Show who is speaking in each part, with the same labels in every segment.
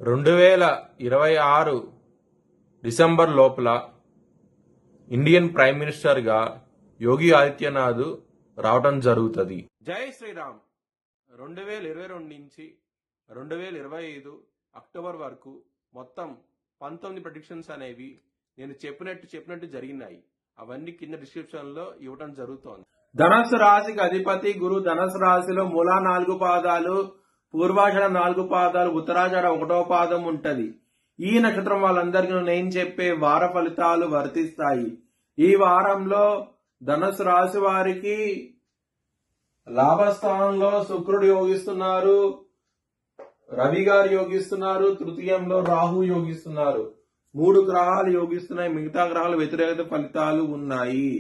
Speaker 1: 2026 December లోపల Indian prime మినిస్టర్గా యోగి ఆదిత్యనాథ్ రావడం జరుగుతుంది. జై శ్రీరామ్. 2022 నుంచి 2025 అక్టోబర్ వరకు మొత్తం 19 ప్రెడిక్షన్స్ అనేవి నేను చెప్పినట్టు జరిగినాయి. అవన్నీ కింద డిస్క్రిప్షన్ లో ఇవ్వడం జరుగుతోంది. ధనస్సు రాశికి అధిపతి గురు. ధనస్సు రాశిలో మూలా 4 పాదాలు, పూర్వాషాఢ 4 పాదాలు, ఉత్తరాషాఢ 1వ పాదం ఉంటది. ఈ నక్షత్రం వాళ్ళందరికీ నేను చెప్పే వార ఫలితాలు వర్తిస్తాయి. ఈ వారంలో ధనస్సు రాశి వారికి లాభస్థానంలో శుక్రుడు యోగిస్తున్నారు, రవి గారు యోగిస్తున్నారు, తృతీయంలో రాహు యోగిస్తున్నారు. 3 గ్రహాలు యోగిస్తున్నాయి. మిగతా గ్రహాలు వ్యతిరేక ఫలితాలు ఉన్నాయి.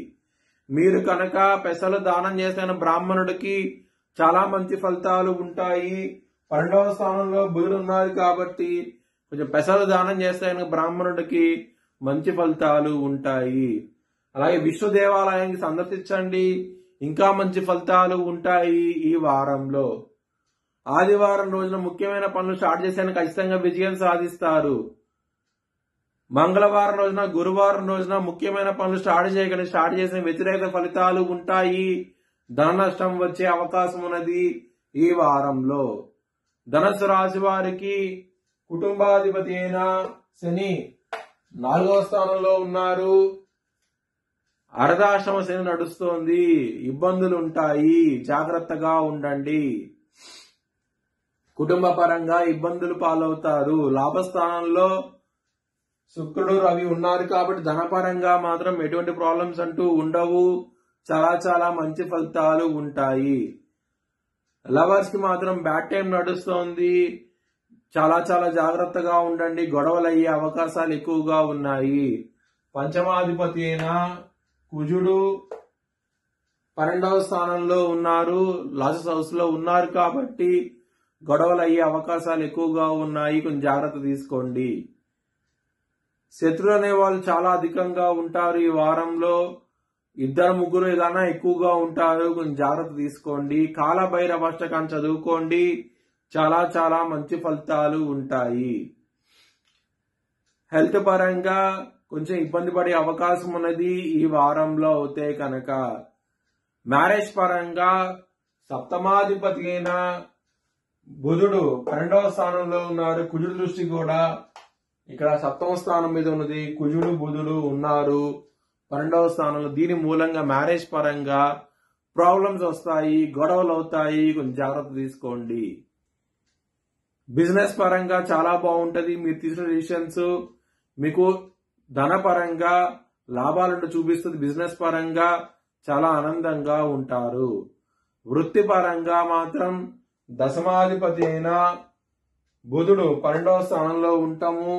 Speaker 1: మీరు కనుక పెసలు దానం చేసిన బ్రాహ్మణుడికి చాలా మంచి ఫలితాలు ఉంటాయి. 12వ స్థానంలో బుధుడు ఉన్నారు కాబట్టి కొంచెం పెసలు దానం చేస్తే బ్రాహ్మణుడికి మంచి ఫలితాలు ఉంటాయి. అలాగే విష్ణు దేవాలయానికి సందర్శించండి, ఇంకా మంచి ఫలితాలు ఉంటాయి. ఈ వారంలో ఆదివారం రోజున ముఖ్యమైన పనులు స్టార్ట్ చేసేందుకు ఖచ్చితంగా విజయం సాధిస్తారు. మంగళవారం రోజున, గురువారం రోజున ముఖ్యమైన పనులు స్టార్ట్ చేసిన వ్యతిరేక ఫలితాలు ఉంటాయి. ధన నష్టం వచ్చే అవకాశం ఉన్నది. ఈ వారంలో ధనస్సు రాశి వారికి కుటుంబాధిపతి అయిన శని 4వ స్థానంలో ఉన్నారు. అర్ధాశ్రమ శని నడుస్తోంది. ఇబ్బందులు ఉంటాయి, జాగ్రత్తగా ఉండండి. కుటుంబ పరంగా ఇబ్బందులు పాలవుతారు. లాభస్థానంలో శుక్రుడు, రవి ఉన్నారు కాబట్టి ధనపరంగా మాత్రం ఎటువంటి ప్రాబ్లమ్స్ అంటూ ఉండవు. చాలా మంచి ఫలితాలు ఉంటాయి. లవర్స్ కి మాత్రం బ్యాడ్ టైం నడుస్తోంది. చాలా జాగ్రత్తగా ఉండండి. గొడవలు అయ్యే అవకాశాలు ఎక్కువగా ఉన్నాయి. పంచమాధిపతి అయిన కుజుడు 12వ స్థానంలో ఉన్నారు, లాస్ట్ హౌస్ లో ఉన్నారు కాబట్టి గొడవలు అయ్యే అవకాశాలు ఎక్కువగా ఉన్నాయి. కొంచెం జాగ్రత్త తీసుకోండి. శత్రువులు అనే వాళ్ళు చాలా అధికంగా ఉంటారు. ఈ వారంలో 2-3 ఏదైనా ఎక్కువగా ఉంటారు. కొంచెం జాగ్రత్త తీసుకోండి. కాలభైరవ అష్టకం చదువుకోండి. చాలా మంచి ఫలితాలు ఉంటాయి. హెల్త్ పరంగా కొంచెం ఇబ్బంది పడే అవకాశం ఉన్నది ఈ వారంలో అవుతే కనుక. మ్యారేజ్ పరంగా సప్తమాధిపతి అయిన బుధుడు 12వ స్థానంలో ఉన్నారు. కుజుడు దృష్టి కూడా ఇక్కడ 7వ స్థానం మీద ఉన్నది. కుజుడు, బుధుడు ఉన్నారు 12వ స్థానంలో. దీని మూలంగా మ్యారేజ్ పరంగా ప్రాబ్లమ్స్ వస్తాయి, గొడవలు అవుతాయి. కొంచెం జాగ్రత్త తీసుకోండి. బిజినెస్ పరంగా చాలా బాగుంటది. మీరు తీసుకున్న డిసిషన్స్ మీకు ధన పరంగా లాభాలను చూపిస్తుంది. బిజినెస్ పరంగా చాలా ఆనందంగా ఉంటారు. వృత్తి పరంగా మాత్రం దశమాధిపతి అయిన బుధుడు 12వ స్థానంలో ఉంటాము,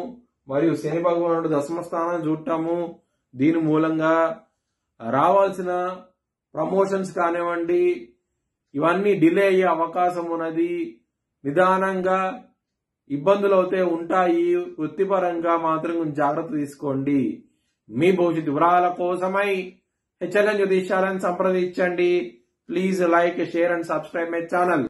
Speaker 1: మరియు శని భగవానుడు 10వ స్థానం చూడటము. దీని మూలంగా రావాల్సిన ప్రమోషన్స్ కానివ్వండి, ఇవన్నీ డిలే అయ్యే అవకాశం ఉన్నది. నిదానంగా ఇబ్బందులు అయితే ఉంటాయి. వృత్తిపరంగా మాత్రం కొంచెం జాగ్రత్త తీసుకోండి. మీ భవిష్యత్ వివరాల కోసమై హెచ్ఎల్ఎన్ జ్యోతిష్యాలను సంప్రదించండి. Please like, share and subscribe my channel.